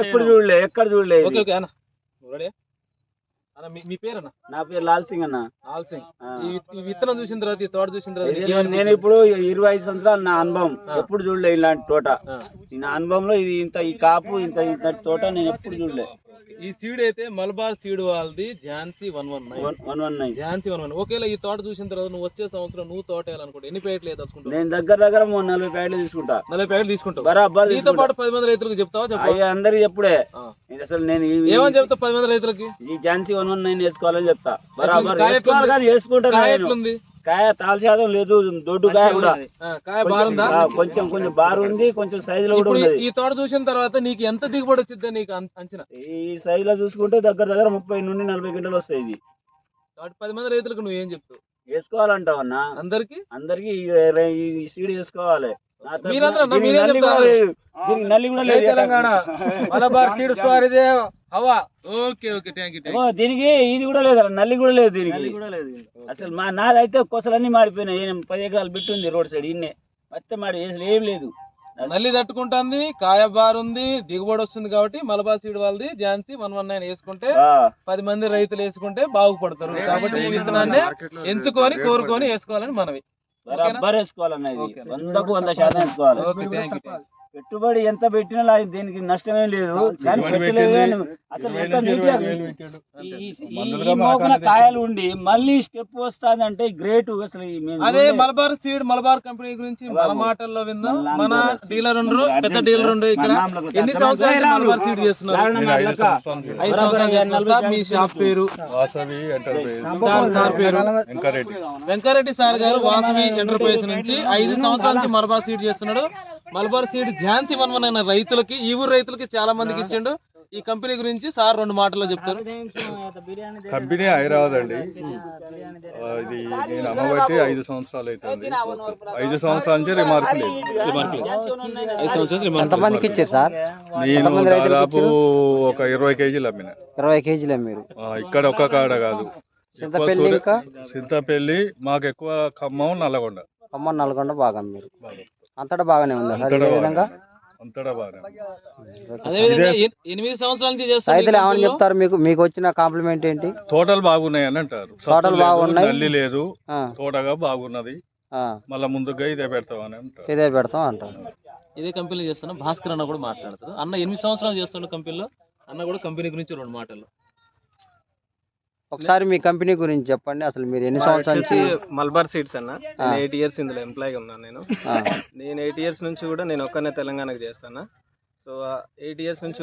ఎప్పుడు చూడలే, ఎక్కడ చూడలే. ఓకే ఓకే అన్న రెడీ అన్న. మీ పేరు అన్న? నా పేరు లాల్ సింగ్ అన్న. లాల్ సింగ్. ఈ విత్తనం చూసిన తర్వాత, ఈ తోట చూసిన తర్వాత నేను ఇప్పుడు 25 సంవత్సరాలు నా అనుభవం, ఎప్పుడు చూడలే ఇలాంటి తోట. నా అనుభవంలో ఇది ఇంత, ఈ కాపు ఇంత ఇంత తోట నేను ఎప్పుడు చూడలే. ఈ సీడ్ అయితే మలబార్ సీడ్ వాళ్ళది ఝాన్సీ 119. ఝాన్సీ 119. ఒకవేళ ఈ తోట చూసిన తర్వాత నువ్వు వచ్చే సంవత్సరం నువ్వు తోట వేయాలనుకుంటా ఎన్ని ప్యాకెట్లు వేసుకుంటావు? నేను దగ్గర 40 ప్యాకెట్లు తీసుకుంటా. 40 ప్యాకెట్లు తీసుకుంటావు బరాబర్. నీతో పాటు 10 మంది రైతులకు చెప్తావా? అందరికి ఎప్పుడే అసలు నేను ఏమని చెప్తావు 10 మంది రైతులకి? ఈ ఝాన్సీ 119 వేసుకోవాలని చెప్తా. బరాబర్ వేసుకుంటా. కాయ తాల్ శాతం లేదు, దొడ్డు కాయ కూడా. కాయ బారుందా? కొంచెం కొంచెం బారు ఉంది, కొంచెం సైజు లో కూడా ఉంది. ఈ తోట చూసిన తర్వాత నీకు ఎంత దిగుబడి వచ్చిందో నీకు అంచనా? ఈ సైజు లో చూసుకుంటే దగ్గర 30 నుండి 40 క్వింటాలు వస్తాయి. ఇది 10 మంది రైతులకు నువ్వు ఏం చెప్తావు? వేసుకోవాలంటావన్నా? అందరికి ఈ సీడ్ వేసుకోవాలి. నల్లి కూడా లేదు తెలంగాణ. మలబార్ సీడ్ స్వారిదే హవా. Okay okay thank you. దీనికి ఇది కూడా లేదు, నల్లి కూడా లేదు దీనికి. అసలు నాదైతే కొసలన్నీ మాడిపోయినాయి. 10 ఎకరాలు బిట్టు ఉంది రోడ్ సైడ్, ఇన్నే మొత్తం మాడి ఏం లేదు. నల్లి తట్టుకుంటుంది, కాయ బారుంది, దిగుబడి వస్తుంది. కాబట్టి మలబార్ సీడ్ వాళ్ళది ఝాన్సీ 119 వేసుకుంటే 10 మంది రైతులు వేసుకుంటే బాగుపడతారు. కాబట్టి ఈ విత్తనాన్ని ఎంచుకొని కోరుకొని వేసుకోవాలని మనవి. వేసుకోవాలన్నా, ఇది 100% వేసుకోవాలి. పెట్టుబడి ఎంత పెట్టినా దీనికి నష్టమే లేదు. అసలు మోకన కాయలు ఉండి మళ్ళీ స్టెప్ వస్తాదంటే గ్రేట్. అసలు అదే మలబార్ సీడ్, మలబార్ కంపెనీ గురించి మన మాటల్లో విందాం. మన డీలర్ ఉండరు, పెద్ద డీలర్ ఉండు. ఇక్కడ ఎన్ని సంవత్సరాలు మలబార్ సీడ్ చేస్తున్నారు? 5 సంవత్సరాలు చేస్తున్నారు. మీ షాప్ పేరు? వాసవి ఎంటర్ప్రైజ్. సార్ పేరు? వెంకరెడ్డి సార్ గారు వాసవి ఎంటర్ప్రైజ్ నుంచి 5 సంవత్సరాల నుంచి మలబార్ సీడ్ చేస్తున్నాడు. మలబార్ సీడ్ ఝాన్సీ 119 రైతులకి, ఈ ఊరు రైతులకి చాలా మందికి ఇచ్చిండు. ఈ కంపెనీ గురించి సార్ 2 మాటల్లో చెప్తారు. కంపెనీ హైదరాబాద్ అండి. ఇది నేను అమ్మబట్టి 5 సంవత్సరాలు అవుతుంది. 5 సంవత్సరాల నుంచి రిమార్క్ లేదు. ఎంతమందికి ఇచ్చారు సార్? నేను దాదాపు ఒక 20 కేజీలు అమ్మిన. 20 కేజీలు అమ్మారు. ఇక్కడ ఒక్క కాడ కాదు, సింతపల్లి మాకు ఎక్కువ ఖమ్మం, నల్లగొండ. నల్గొండ బాగా అమ్మారు. అంతటా బాగానే ఉందా సార్? ఈ విధంగా అంతటా బాగా. అదే విధంగా 8 సంవత్సరాల నుంచి చేస్తారు. రైతులు ఏమని చెప్తారు మీకు? మీకు వచ్చిన కాంప్లిమెంట్ ఏంటి? తోటలు బాగున్నాయి అని అంటారు. తోటలు బాగున్నాయి, నల్లి లేదు, తోటగా బాగున్నది, మళ్ళా ముందుగా ఇదే పెడతాం అని అంటారు. ఇదే పెడతాం అంటారు. ఇదే కంపెనీ చేస్తున్నా. భాస్కర్ అన్న కూడా మాట్లాడతారు. అన్న 8 సంవత్సరాలు చేస్తున్న కంపెనీలో. అన్న కూడా కంపెనీ గురించి 2 మాటలు. ఒకసారి మీ కంపెనీ గురించి చెప్పండి. అసలు మీరు ఎన్ని సంవత్సరాల నుంచి? మల్బార్ సీడ్స్ అన్న. 8 ఇయర్స్ ఇందులో ఎంప్లాయీగా ఉన్నాను నేను. 8 ఇయర్స్ నుంచి కూడా నేను ఒక్కనే తెలంగాణకు చేస్తాను. సో 8 ఇయర్స్ నుంచి